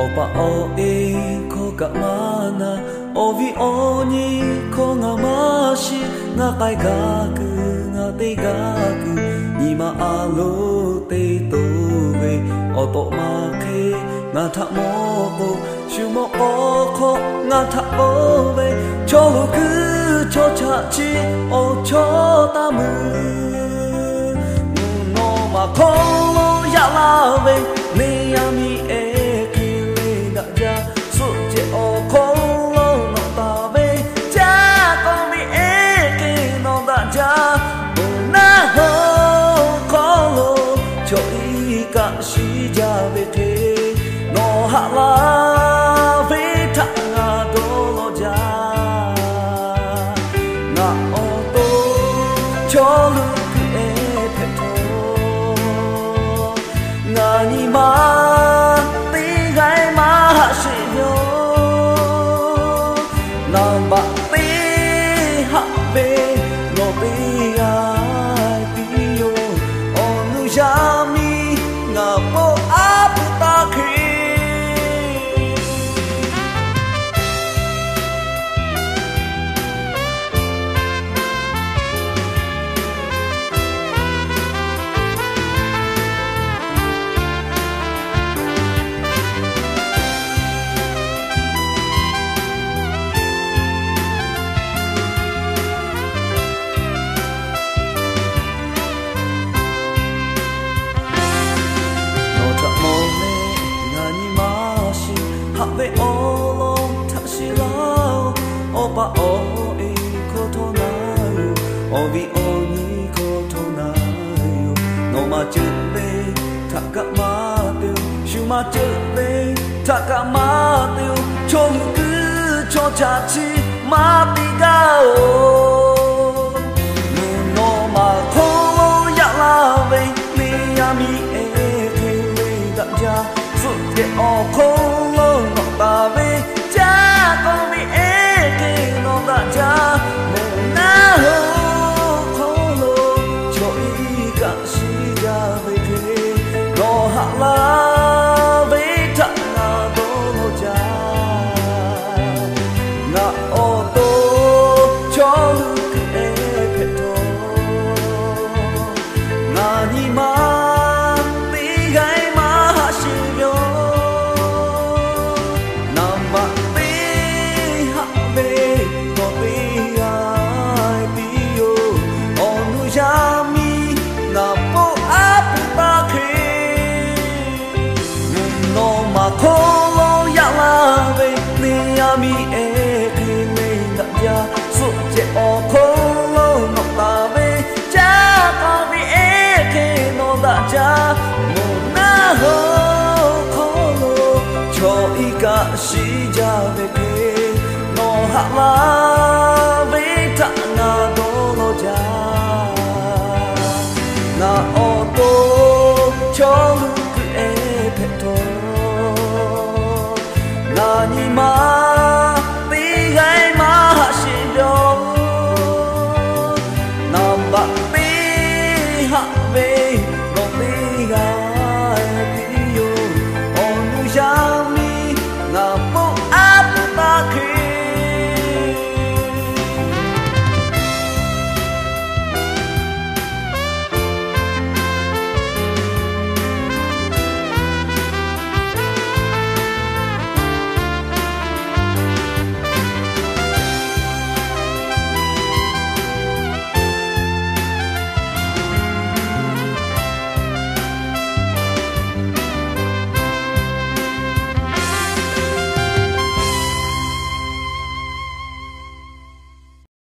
Opa o e ko ka mana Ovi o ni ko nga mashi Nga kai gaku nga te gaku Nima alo te towe Oto ma ke nga ta moko Shumo oko nga ta owe Choluku cho chachi o cho tamu No ma kolo ya lawe Ne ami e kile da ja Suje o kolo no tawe Ja komi e ke no da ja Na ho kolo cho i ka shi ja ve te No ha la ve ta nga do lo ja Na o to cho lu ku e pe to Nga ni ma ti gai ma ha shi yo Na ba ti ha ve no ti ai ti yo Onu ya mi nga po apu ta ki Habe olo tashirao Opa o e koto nayo Obi o ni koto nayo No ma chute takamateu Shuma chute takamateu Choluku cho chachi mati gao No ma kolo ya lawe Ni ami e kele da ja Sute o kolo no tawe Ja komi e ke no da ja Mo na ho kolo cho i ka shi ja ve ke No ha la ve ta na do no ja Na o to cho lu ke e pe to Na ni ma ti gai ma ha shi yo Kolo ya lawe ni ami e kile da ja Suje o kolo no tawe Ja komi e ke no da ja Mo na ho kolo cho i ka shi ja ve ke No ha la ve ta na do lo ja Na o to cho lu ku e pe to Ni ma ti gai ma ha shi yo Nam ba ti ha ve no ti gai ti yo Onu ya